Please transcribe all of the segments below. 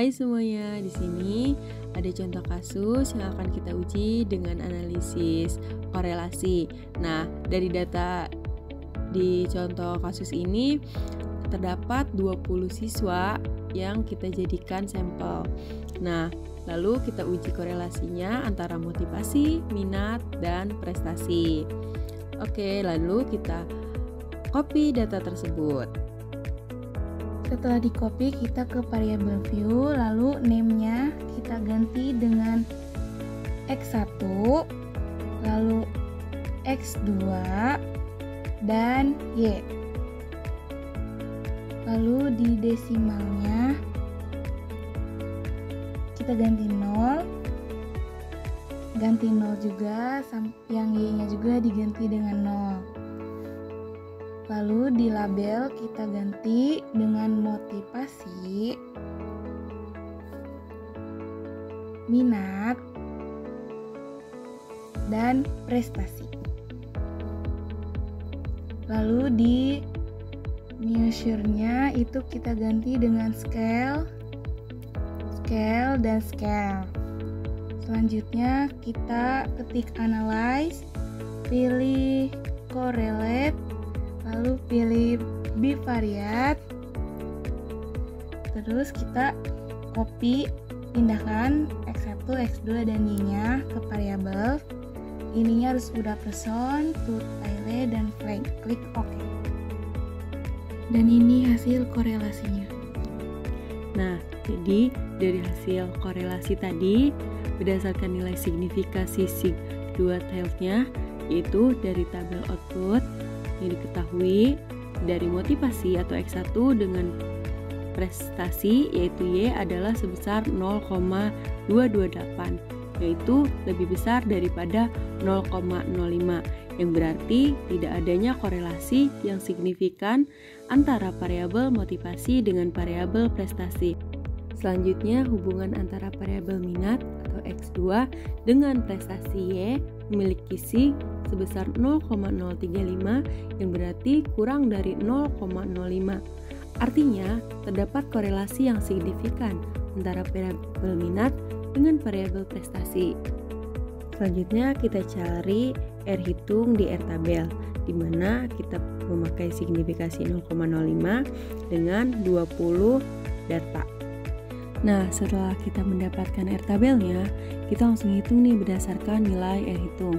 Hai semuanya, di sini ada contoh kasus yang akan kita uji dengan analisis korelasi. Nah, dari data di contoh kasus ini terdapat 20 siswa yang kita jadikan sampel. Nah, lalu kita uji korelasinya antara motivasi, minat, dan prestasi. Oke, lalu kita copy data tersebut. Setelah di copy, kita ke variable view, lalu name-nya kita ganti dengan X1, lalu X2, dan Y. Lalu di desimalnya kita ganti 0, ganti 0 juga, yang Y-nya juga diganti dengan 0. Lalu di label kita ganti dengan motivasi, minat, dan prestasi. Lalu di measure-nya itu kita ganti dengan scale, dan scale. Selanjutnya kita ketik analyze, pilih correlate, lalu pilih bivariate, terus kita copy, pindahkan X1, X2, dan Y-nya ke variabel. Ininya harus udah person, put tile, dan flag, klik OK. Dan ini hasil korelasinya. Nah, jadi dari hasil korelasi tadi, berdasarkan nilai signifikasi sig2 tilde-nya, yaitu dari tabel output, yang diketahui dari motivasi atau X1 dengan prestasi yaitu Y adalah sebesar 0,228, yaitu lebih besar daripada 0,05, yang berarti tidak adanya korelasi yang signifikan antara variabel motivasi dengan variabel prestasi. Selanjutnya, hubungan antara variabel minat atau X2 dengan prestasi Y memiliki sig sebesar 0,035 yang berarti kurang dari 0,05. Artinya, terdapat korelasi yang signifikan antara variabel minat dengan variabel prestasi. Selanjutnya, kita cari R hitung di R tabel, di mana kita memakai signifikasi 0,05 dengan 20 data. Nah, setelah kita mendapatkan R tabelnya, kita langsung hitung nih berdasarkan nilai R hitung.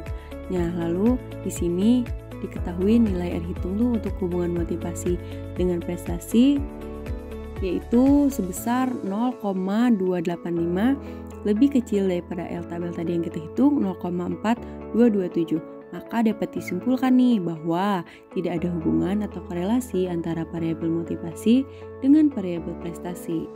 Nah, lalu di sini diketahui nilai R hitung tuh untuk hubungan motivasi dengan prestasi yaitu sebesar 0,285, lebih kecil daripada R tabel tadi yang kita hitung 0,4227. Maka dapat disimpulkan nih bahwa tidak ada hubungan atau korelasi antara variabel motivasi dengan variabel prestasi.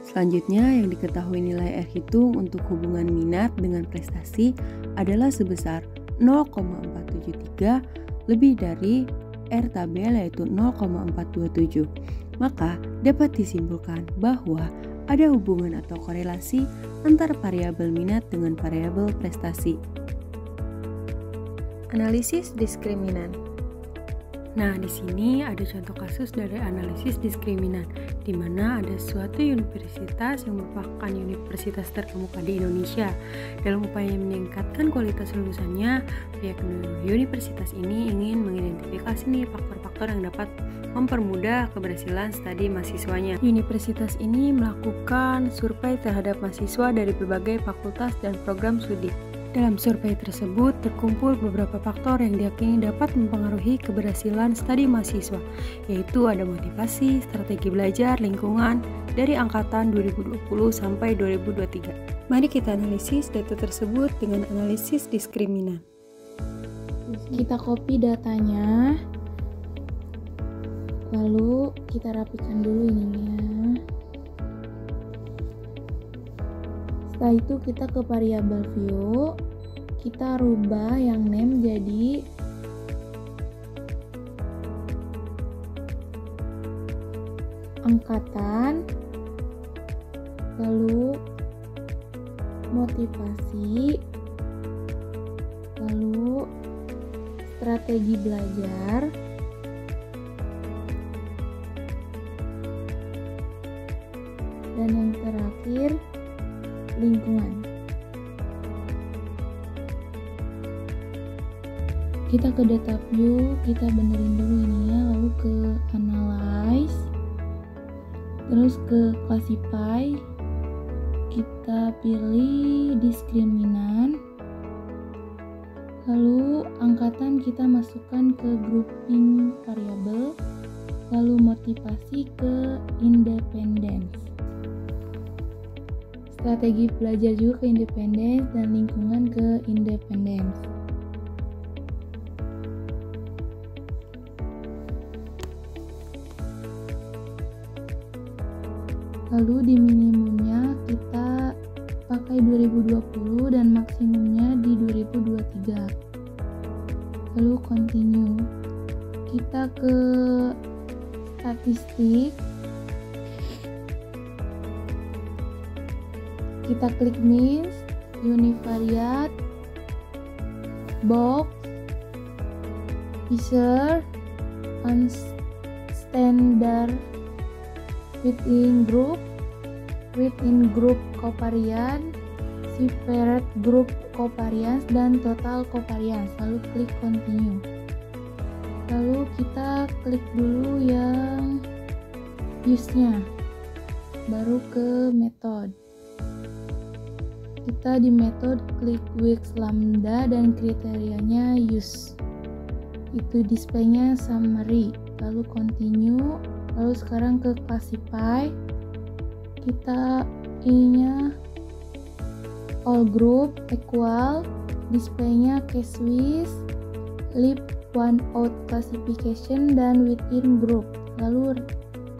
Selanjutnya, yang diketahui nilai R hitung untuk hubungan minat dengan prestasi adalah sebesar 0,473 lebih dari R tabel yaitu 0,427. Maka dapat disimpulkan bahwa ada hubungan atau korelasi antara variabel minat dengan variabel prestasi. Analisis diskriminan. Nah, di sini ada contoh kasus dari analisis diskriminan, di mana ada suatu universitas yang merupakan universitas terkemuka di Indonesia. Dalam upaya meningkatkan kualitas lulusannya, pihak universitas ini ingin mengidentifikasi nih faktor-faktor yang dapat mempermudah keberhasilan studi mahasiswanya. Universitas ini melakukan survei terhadap mahasiswa dari berbagai fakultas dan program studi. Dalam survei tersebut terkumpul beberapa faktor yang diyakini dapat mempengaruhi keberhasilan studi mahasiswa, yaitu ada motivasi, strategi belajar, lingkungan dari angkatan 2020 sampai 2023. Mari kita analisis data tersebut dengan analisis diskriminan. Kita copy datanya, lalu kita rapikan dulu ininya. Setelah itu kita ke variabel view, kita rubah yang name jadi angkatan, lalu motivasi, lalu strategi belajar, Dan yang terakhir, lingkungan. Kita ke data view, kita benerin dulu ininya, lalu ke analyze, terus ke classify, kita pilih diskriminan, lalu angkatan kita masukkan ke grouping variabel, lalu motivasi ke independence. Strategi belajar juga ke independence dan lingkungan ke independence. Lalu di minimumnya kita pakai 2020 dan maksimumnya di 2023. Lalu continue. Kita ke statistik. Kita klik means, univariate, box, Fisher, standard, within group covariance, separate group covariance, dan total covariance. Lalu klik continue. Lalu kita klik dulu yang use-nya, baru ke method. Kita di method klik Wix lambda dan kriterianya use. Itu display-nya summary. Lalu continue. Lalu sekarang ke classify. Kita ininya all group equal, display-nya case with, leave one out classification, dan within group. Lalu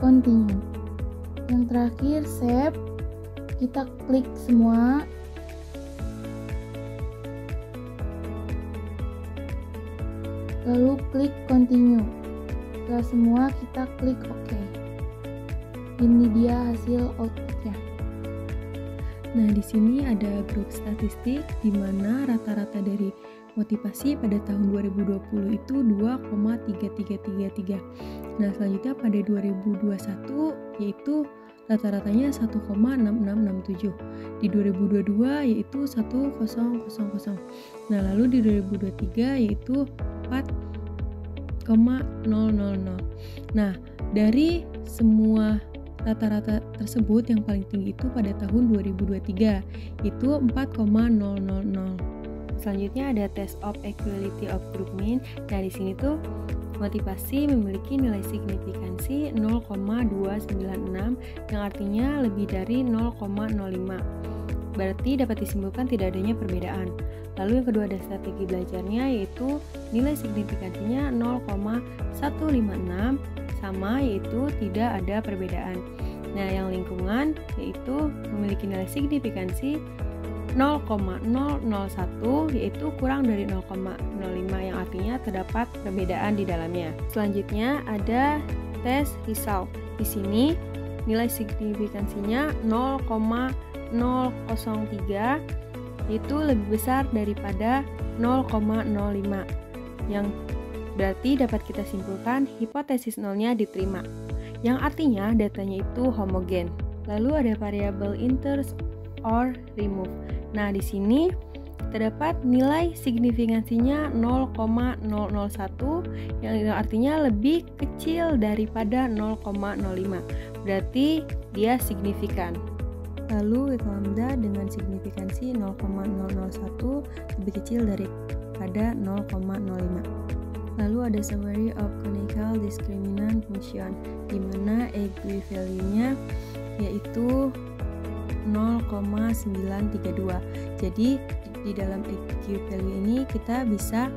continue. Yang terakhir save. Kita klik semua. Lalu klik continue. Setelah semua kita klik OK. Ini dia hasil outputnya. Nah, di sini ada grup statistik di mana rata-rata dari motivasi pada tahun 2020 itu 2,3333. Nah, selanjutnya pada 2021 yaitu rata-ratanya 1,6667. Di 2022 yaitu 1000. Nah, lalu di 2023 yaitu 4,000. Nah, dari semua rata-rata tersebut yang paling tinggi itu pada tahun 2023 itu 4,000. Selanjutnya ada test of equality of group mean. Nah, di sini tuh motivasi memiliki nilai signifikansi 0,296 yang artinya lebih dari 0,05. Berarti dapat disimpulkan tidak adanya perbedaan. Lalu yang kedua ada strategi belajarnya, yaitu nilai signifikansinya 0,156 sama, yaitu tidak ada perbedaan. Nah, yang lingkungan yaitu memiliki nilai signifikansi 0,001 yaitu kurang dari 0,05 yang artinya terdapat perbedaan di dalamnya. Selanjutnya ada test result. Di sini nilai signifikansinya 0,003 itu lebih besar daripada 0,05 yang berarti dapat kita simpulkan hipotesis nolnya diterima, yang artinya datanya itu homogen. Lalu ada variabel insert or remove. Nah, di sini terdapat nilai signifikansinya 0,001 yang artinya lebih kecil daripada 0,05. Berarti dia signifikan. Lalu lambda dengan signifikansi 0,001 lebih kecil daripada 0,05. Lalu ada summary of canonical discriminant function, di mana eigenvalue-nya yaitu 0,932. Jadi di dalam eigenvalue ini kita bisa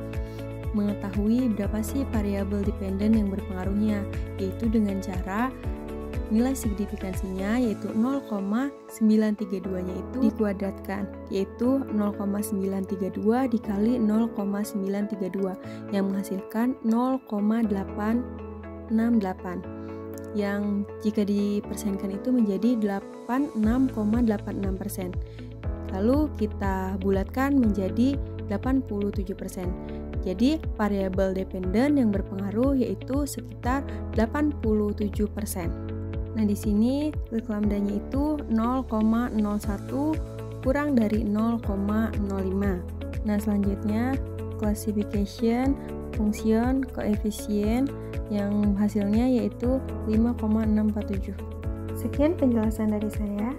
mengetahui berapa sih variabel dependen yang berpengaruhnya, yaitu dengan cara nilai signifikansinya yaitu 0,932-nya itu dikuadratkan, yaitu 0,932 dikali 0,932 yang menghasilkan 0,868 yang jika dipersenkan itu menjadi 86,86%. Lalu kita bulatkan menjadi 87%. Jadi variabel dependen yang berpengaruh yaitu sekitar 87%. Nah, di sini klik lambdanya itu 0,01 kurang dari 0,05. Nah, selanjutnya classification function koefisien yang hasilnya yaitu 5,647. Sekian penjelasan dari saya.